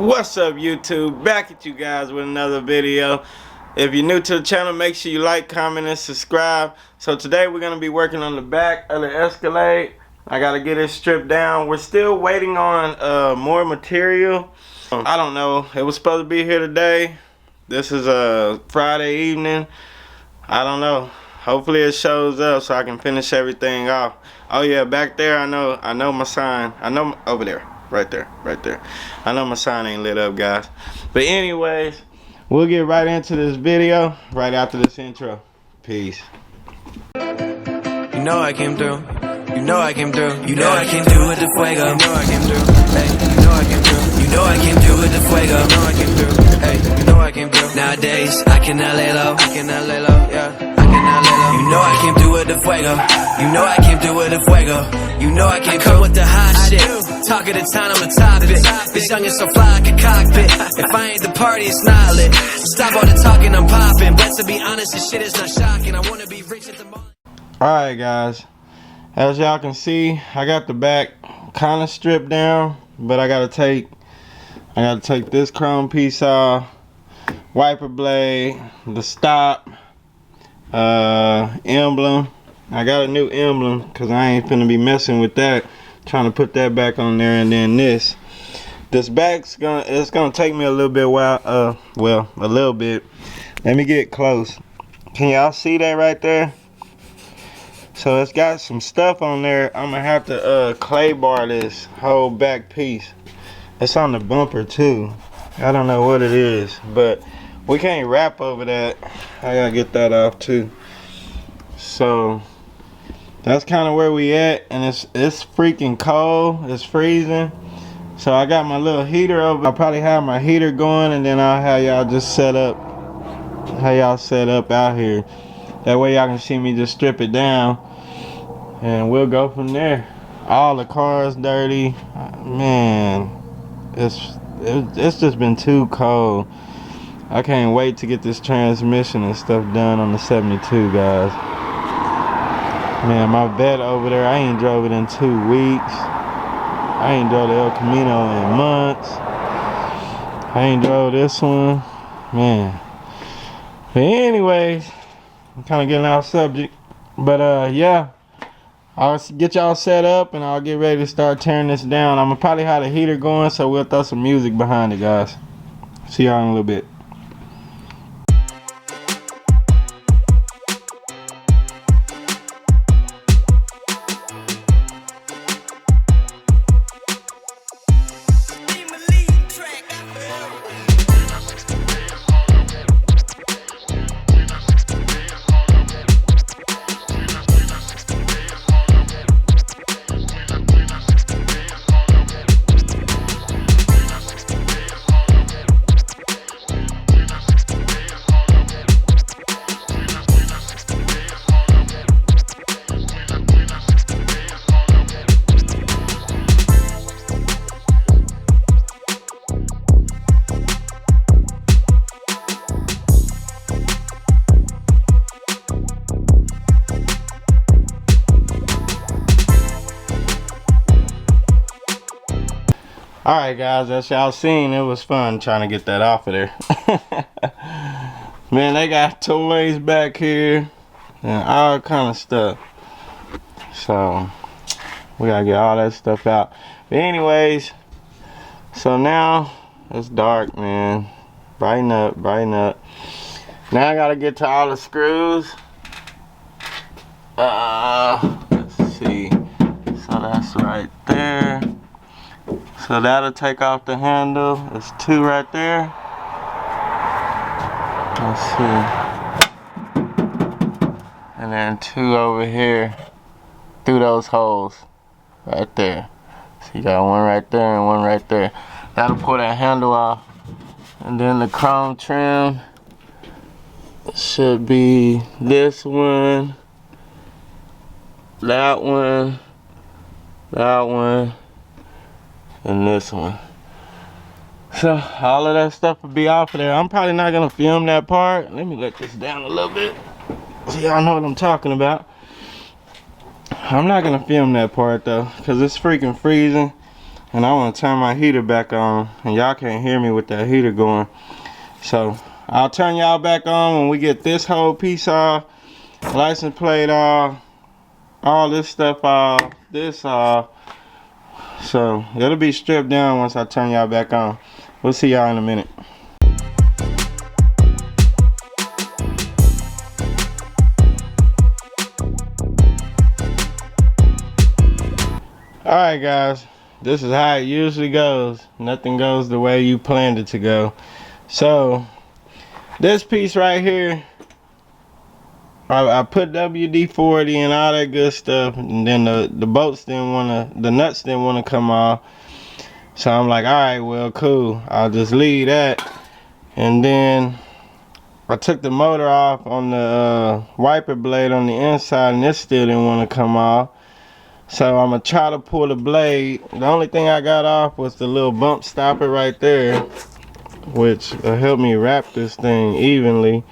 What's up, YouTube? Back at you guys with another video. If you're new to the channel, make sure you like, comment, and subscribe. So today we're gonna be working on the back of the Escalade. I gotta get it stripped down. We're still waiting on more material. I don't know. It was supposed to be here today. This is a Friday evening. I don't know. Hopefully it shows up so I can finish everything off. Oh yeah, back there I know my sign. I know over there. Right there. I know my sign ain't lit up, guys. But anyways, we'll get right into this video right after this intro. Peace. You know I came through. You know I came through. You know I came through with the fuego. You know I came through. Hey, you know I came through. You know I came through with the fuego. You know I came through. Hey, you know I came through. Nowadays I cannot lay low. I cannot lay low. Yeah. I cannot lay low. You know I came through with the fuego. You know I came through with the fuego. You know I came through with the hot shit. Talk of the town, I'm a topic. This young is so fly like a cockpit. If I ain't the party, it's not lit. Stop all the talking, I'm popping. But to be honest, this shit is not shocking. I wanna be rich at the moment. Alright guys, as y'all can see, I got the back kind of stripped down, but I gotta take this chrome piece off, wiper blade, the stop, emblem. I got a new emblem because I ain't finna be messing with that, trying to put that back on there. And then this back's it's gonna take me a little bit while, well, a little bit. Let me get close. Can y'all see that right there? So it's got some stuff on there. I'm gonna have to clay bar this whole back piece. It's on the bumper too. I don't know what it is, but we can't wrap over that. I gotta get that off too. So that's kind of where we at, and it's freaking cold. It's freezing. So I got my little heater over. I'll probably have my heater going, and then I'll have y'all just set up out here. That way y'all can see me just strip it down, and we'll go from there. All the cars dirty, man. It's just been too cold. I can't wait to get this transmission and stuff done on the 72, guys. Man, my vet over there, I ain't drove it in 2 weeks. I ain't drove the El Camino in months. I ain't drove this one, man. But anyways, I'm kind of getting off subject. But yeah, I'll get y'all set up and I'll get ready to start tearing this down. I'm gonna probably have the heater going, so we'll throw some music behind it, guys. See y'all in a little bit. Alright guys, as y'all seen, it was fun trying to get that off of there. Man, they got toys back here and all kind of stuff. So we gotta get all that stuff out. But anyways, so now it's dark, man. Brighten up. Now I gotta get to all the screws. Let's see. So that's right there. So that'll take off the handle. There's 2 right there. Let's see. And then 2 over here through those holes right there. So you got 1 right there and 1 right there. That'll pull that handle off. And then the chrome trim should be this one, that one, and this one. So all of that stuff will be off of there. I'm probably not gonna film that part. Let me let this down a little bit so y'all know what I'm talking about. I'm not gonna film that part though, because it's freaking freezing and I want to turn my heater back on, and y'all can't hear me with that heater going. So I'll turn y'all back on when we get this whole piece off, license plate off, all this stuff off, this off. So it'll be stripped down once I turn y'all back on. We'll see y'all in a minute. Alright guys, this is how it usually goes. Nothing goes the way you planned it to go. So this piece right here, I put WD-40 and all that good stuff, and then the bolts didn't wanna, the nuts didn't wanna come off. So I'm like, alright, well cool, I'll just leave that. And then I took the motor off on the wiper blade on the inside, and it still didn't want to come off. So I'm gonna try to pull the blade. The only thing I got off was the little bump stopper right there, which helped me wrap this thing evenly.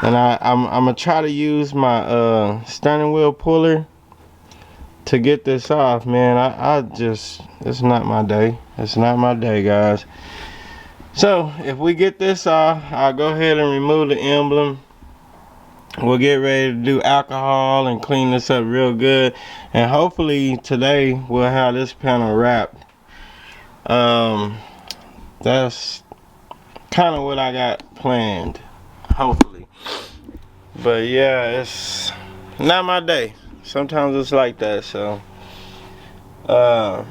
And I'm gonna try to use my steering wheel puller to get this off, man. I just, it's not my day. It's not my day, guys. So if we get this off, I'll go ahead and remove the emblem. We'll get ready to do alcohol and clean this up real good, and hopefully today we'll have this panel wrapped. That's kind of what I got planned, hopefully. But yeah, it's not my day. Sometimes it's like that. So I'm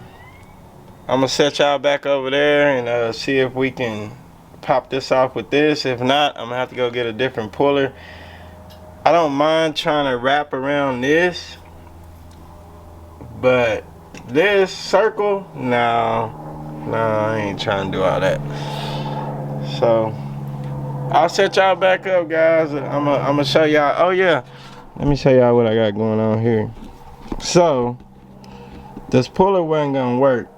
gonna set y'all back over there and see if we can pop this off with this. If not, I'm gonna have to go get a different puller. I don't mind trying to wrap around this, but this circle, no, I ain't trying to do all that. So I'll set y'all back up, guys. I'm gonna show y'all. Oh yeah, let me show y'all what I got going on here. So this puller wasn't gonna work,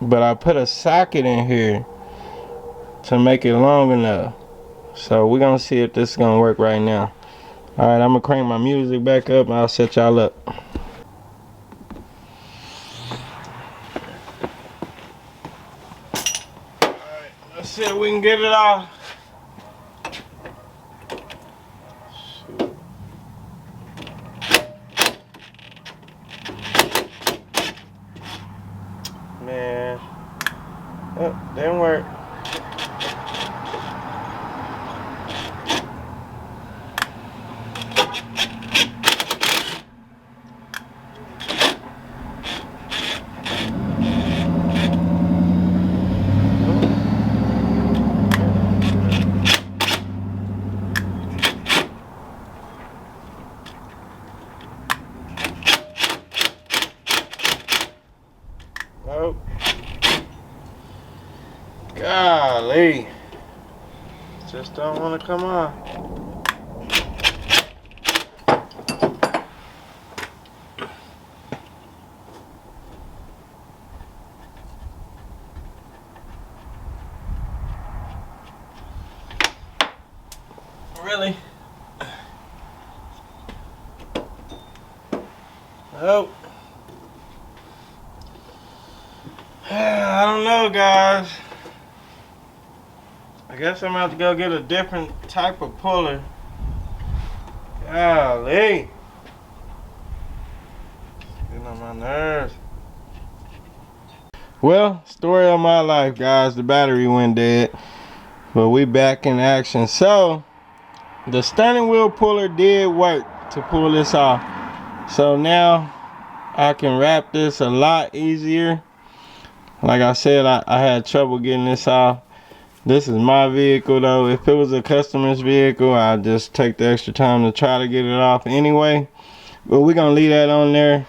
but I put a socket in here to make it long enough. So we're gonna see if this is gonna work right now. Alright, I'm gonna crank my music back up and I'll set y'all up. Alright, let's see if we can get it off. Man, oh, didn't work. Oh, golly, just don't want to come on. Really? Oh. I don't know, guys. I guess I'm gonna have to go get a different type of puller. Golly. Getting on my nerves. Well, story of my life, guys. The battery went dead, but we back in action. So the steering wheel puller did work to pull this off. So now I can wrap this a lot easier. Like I said, I had trouble getting this off. This is my vehicle though. If it was a customer's vehicle, I'd just take the extra time to try to get it off anyway. But we're gonna leave that on there.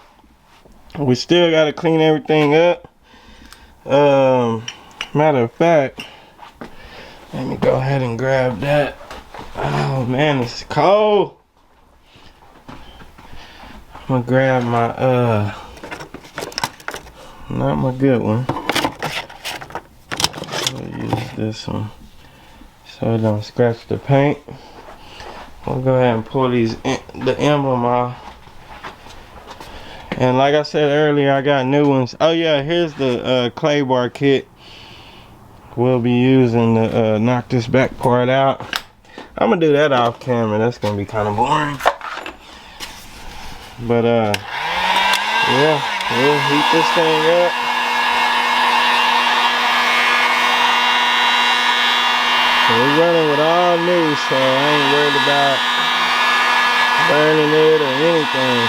We still gotta clean everything up. Matter of fact, let me go ahead and grab that. Oh man, it's cold. I'm gonna grab my not my good one. I'll use this one so it don't scratch the paint. We'll go ahead and pull the emblem off. And like I said earlier, I got new ones. Oh yeah, here's the clay bar kit we'll be using to knock this back part out. I'm gonna do that off camera. That's gonna be kind of boring. But yeah, we'll heat this thing up. So we're running with all new, so I ain't worried about burning it or anything.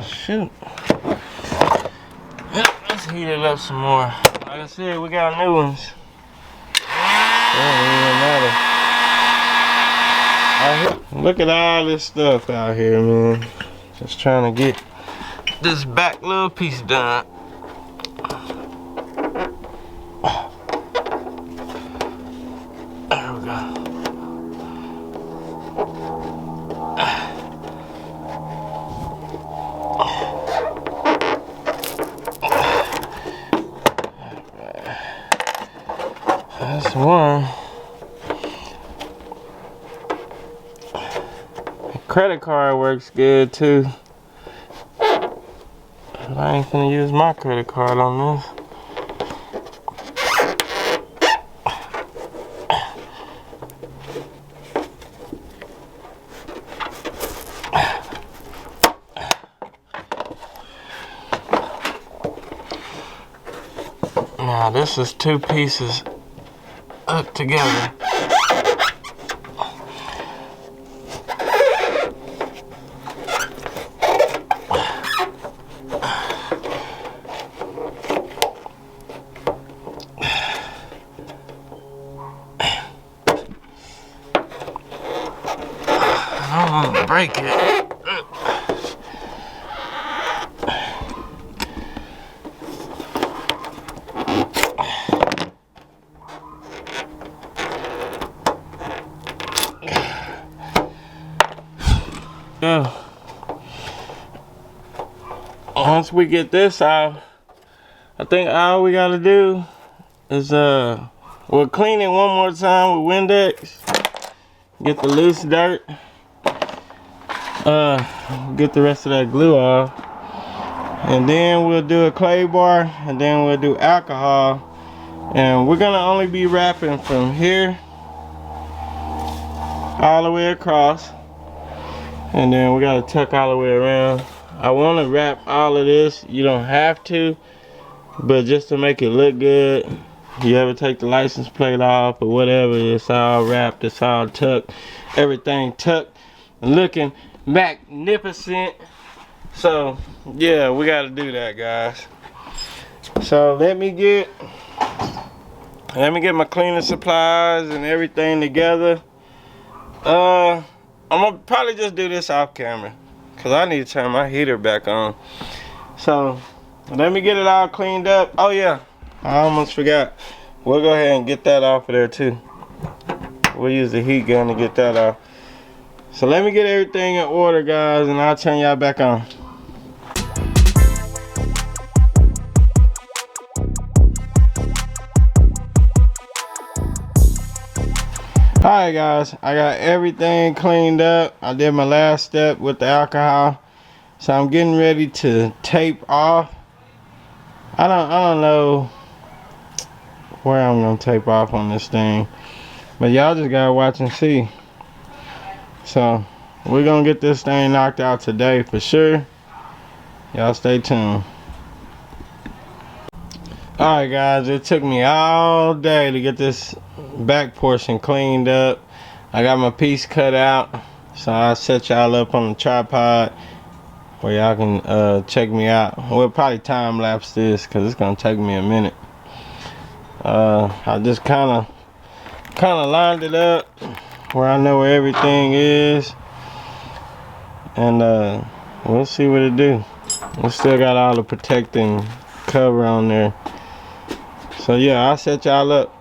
Shoot. Let's heat it up some more. Like I said, we got new ones. It don't even matter. Look at all this stuff out here, man. Just trying to get this back little piece done. There we go. That's one. The credit card works good too. I ain't gonna use my credit card on this. Now this is two pieces hooked together. I don't want to break it. Yeah. Once we get this out, I think all we gotta do is we'll clean it one more time with Windex. Get the loose dirt. Get the rest of that glue off. And then we'll do a clay bar, and then we'll do alcohol. And we're gonna only be wrapping from here all the way across. And then we gotta tuck all the way around. I wanna wrap all of this. You don't have to, but just to make it look good. You ever take the license plate off or whatever, it's all wrapped, it's all tucked. Everything tucked, looking magnificent. So yeah, we gotta do that, guys. So let me get my cleaning supplies and everything together. I'm gonna probably just do this off camera because I need to turn my heater back on. So let me get it all cleaned up. Oh yeah, I almost forgot. We'll go ahead and get that off of there too. We'll use the heat gun to get that off. So let me get everything in order, guys, and I'll turn y'all back on. Alright guys, I got everything cleaned up. I did my last step with the alcohol. So I'm getting ready to tape off. I don't know where I'm gonna tape off on this thing. But y'all just gotta watch and see. So we're gonna get this thing knocked out today for sure. Y'all stay tuned. Alright guys, it took me all day to get this back portion cleaned up. I got my piece cut out, so I'll set y'all up on the tripod where y'all can check me out. We'll probably time lapse this because it's gonna take me a minute. I just kind of lined it up where I know where everything is, and we'll see what it do. We still got all the protecting cover on there. So yeah, I'll set y'all up.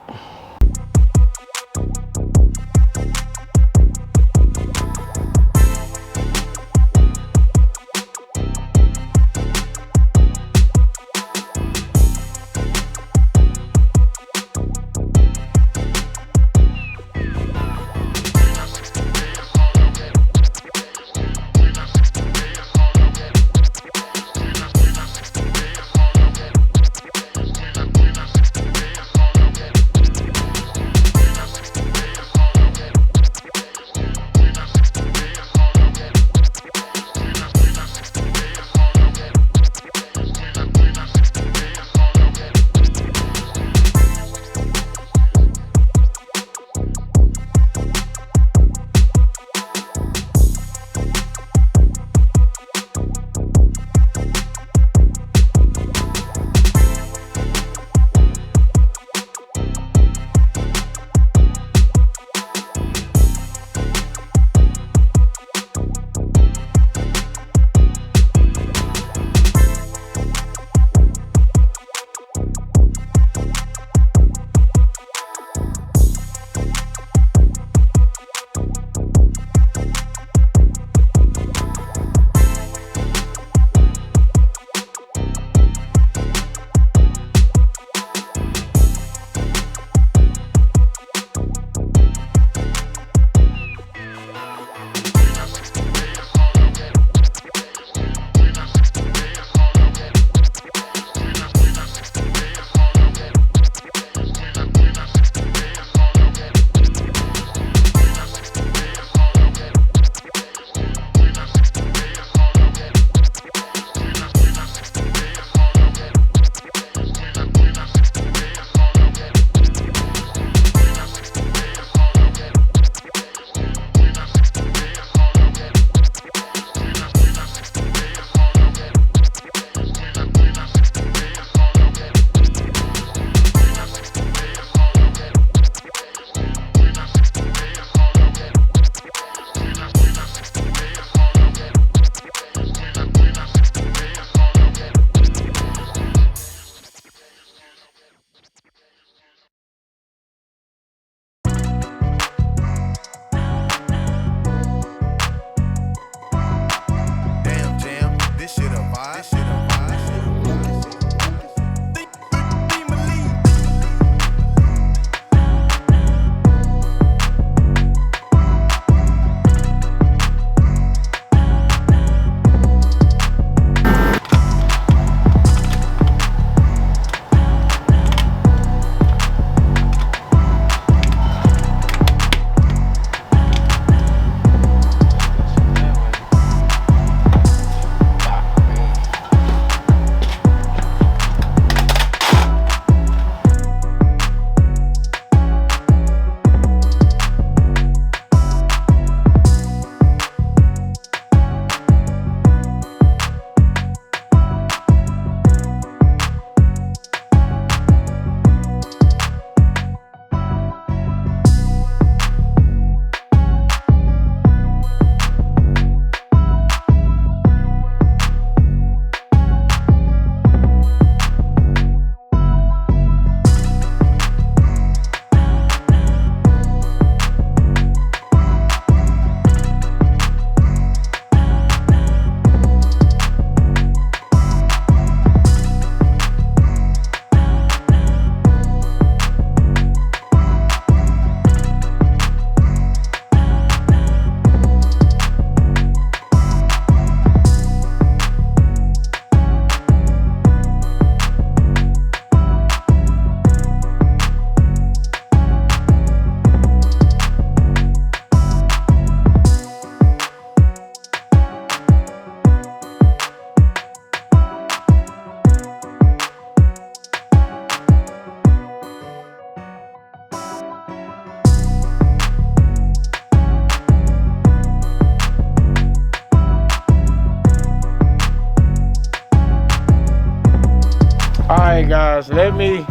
let me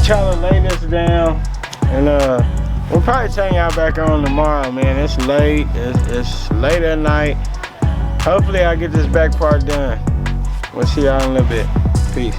try to lay this down, and we'll probably turn y'all back on tomorrow, man. It's late. It's late at night. Hopefully I get this back part done. We'll see y'all in a little bit. Peace.